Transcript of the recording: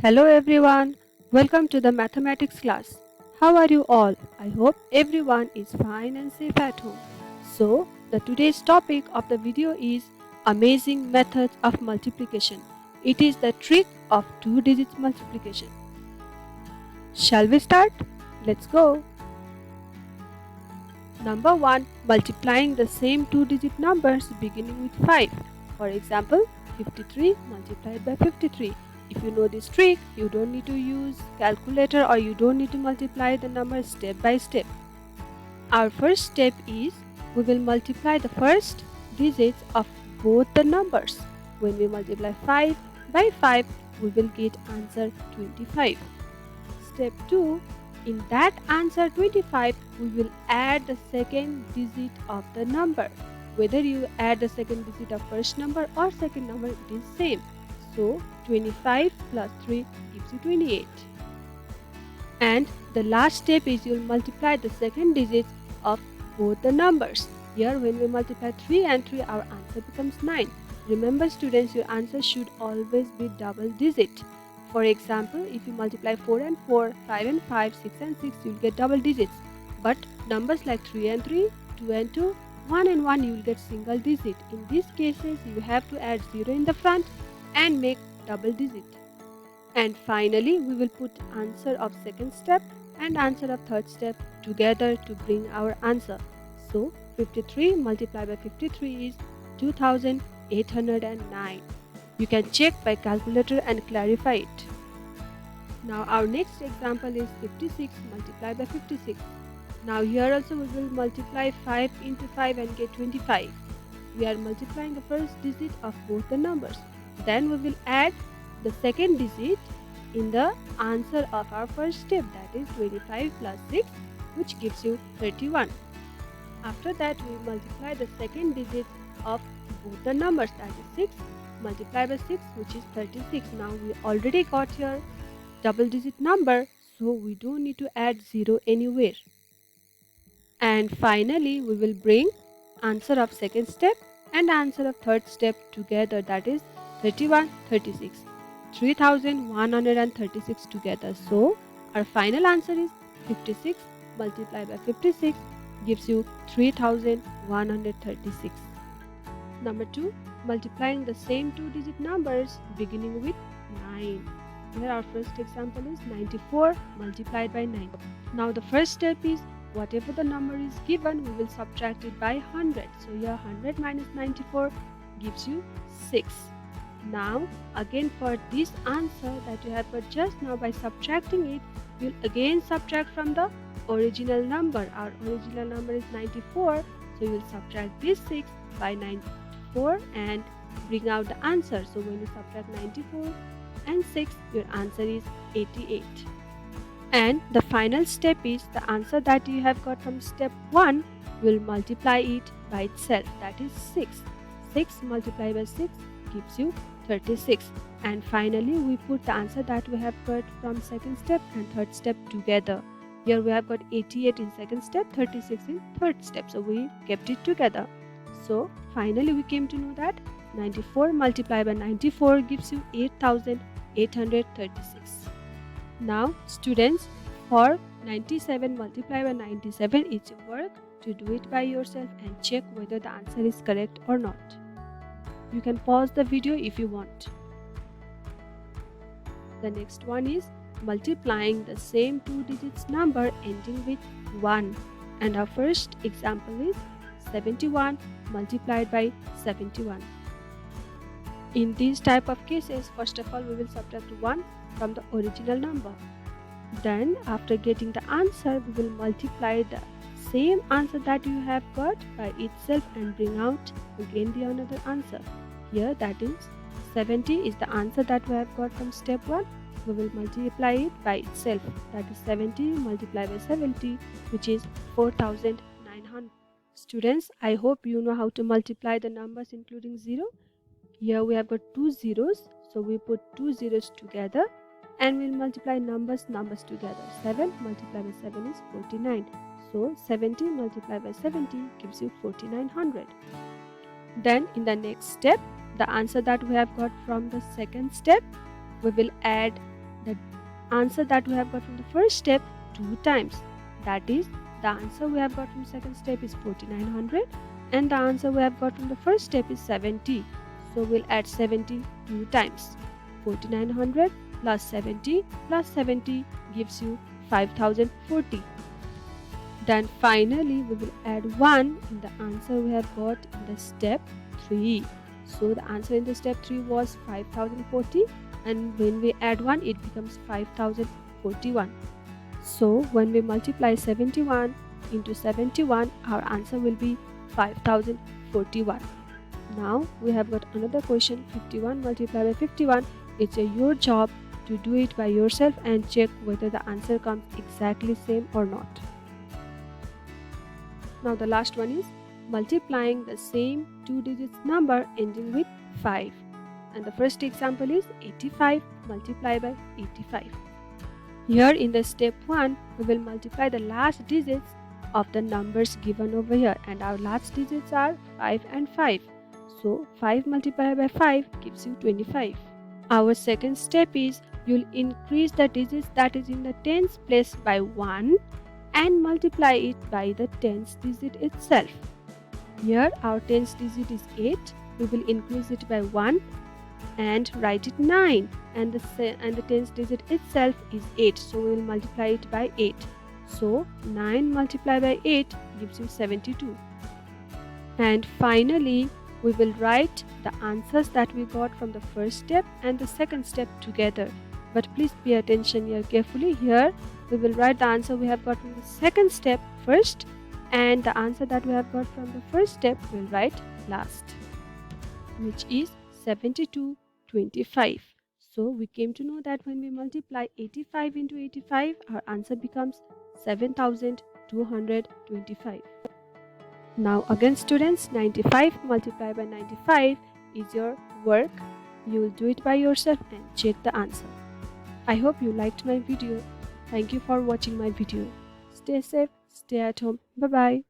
Hello everyone, welcome to the mathematics class. How are you all? I hope everyone is fine and safe at home. So, the today's topic of the video is amazing methods of multiplication. It is the trick of two digits multiplication. Shall we start? Let's go. Number 1. Multiplying the same two-digit numbers beginning with 5. For example, 53 multiplied by 53. If you know this trick, you don't need to use calculator or you don't need to multiply the number step by step. Our first step is we will multiply the first digits of both the numbers. When we multiply 5 by 5, we will get answer 25. Step 2. In that answer 25, we will add the second digit of the number. Whether you add the second digit of first number or second number, it is same. So 25 plus 3 gives you 28. And the last step is you will multiply the second digits of both the numbers. Here when we multiply 3 and 3, our answer becomes 9. Remember students, your answer should always be double digit. For example, if you multiply 4 and 4, 5 and 5, 6 and 6, you will get double digits. But numbers like 3 and 3, 2 and 2, 1 and 1, you will get single digit. In these cases, you have to add 0 in the front and make double digit. And finally, we will put answer of second step and answer of third step together to bring our answer. So, 53 multiplied by 53 is 2809. You can check by calculator and clarify it. Now our next example is 56 multiplied by 56. Now here also we will multiply 5 into 5 and get 25. We are multiplying the first digit of both the numbers. Then we will add the second digit in the answer of our first step, that is 25 plus 6, which gives you 31. After that we multiply the second digit of both the numbers, that is 6 multiplied by 6, which is 36. Now we already got here double digit number, so we don't need to add 0 anywhere. And finally we will bring answer of second step and answer of third step together, that is 31, 36. 3136 together. So our final answer is 56 multiplied by 56 gives you 3136. Number 2. Multiplying the same two-digit numbers beginning with 9. Here our first example is 94 multiplied by 9. Now the first step is whatever the number is given, we will subtract it by 100. So here 100 minus 94 gives you 6. Now again for this answer that you have got just now, by subtracting it, you will again subtract from the original number. Our original number is 94, so you will subtract this 6 by 94 and bring out the answer. So when you subtract 94 and 6, your answer is 88. And the final step is the answer that you have got from step 1, will multiply it by itself, that is 6. 6 multiplied by 6 gives you 36. And finally we put the answer that we have got from second step and third step together. Here we have got 88 in second step, 36 in third step, so we kept it together. So finally we came to know that 94 multiplied by 94 gives you 8836. Now students, for 97 multiplied by 97, it's your work to do it by yourself and check whether the answer is correct or not. You can pause the video if you want. The next one is multiplying the same two digits number ending with 1. And our first example is 71 multiplied by 71. In these type of cases, first of all we will subtract 1 from the original number. Then after getting the answer, we will multiply the same answer that you have got by itself and bring out again the another answer. Here that is 70 is the answer that we have got from step 1. We will multiply it by itself, that is 70 multiplied by 70, which is 4900. Students, I hope you know how to multiply the numbers including 0. Here we have got 2 zeros, so we put 2 zeros together and we'll multiply numbers together. 7 multiplied by 7 is 49. So 70 multiplied by 70 gives you 4900. Then in the next step, the answer that we have got from the second step, we will add the answer that we have got from the first step 2 times. That is, the answer we have got from second step is 4900 and the answer we have got from the first step is 70. So we'll add 70 2 times. 4900 plus 70 gives you 5040. Then finally we will add 1 in the answer we have got in the step 3. So the answer in the step 3 was 5040 and when we add 1 it becomes 5041. So when we multiply 71 into 71 our answer will be 5041. Now we have got another question, 51 multiplied by 51. It's your job to do it by yourself and check whether the answer comes exactly same or not. Now the last one is multiplying the same 2 digits number ending with 5. And the first example is 85 multiplied by 85. Here in the step 1, we will multiply the last digits of the numbers given over here and our last digits are 5 and 5. So 5 multiplied by 5 gives you 25. Our second step is you'll increase the digits that is in the tens place by 1 and multiply it by the tens digit itself. Here our tens digit is 8. We will increase it by 1 and write it 9 and the tens digit itself is 8. So we will multiply it by 8. So 9 multiplied by 8 gives you 72. And finally we will write the answers that we got from the first step and the second step together. But please pay attention here carefully. Here we will write the answer we have got from the second step first and the answer that we have got from the first step we'll write last, which is 7225. So we came to know that when we multiply 85 into 85 our answer becomes 7225. Now again students, 95 multiplied by 95 is your work. You will do it by yourself and check the answer. I hope you liked my video. Thank you for watching my video. Stay safe, stay at home. Bye bye.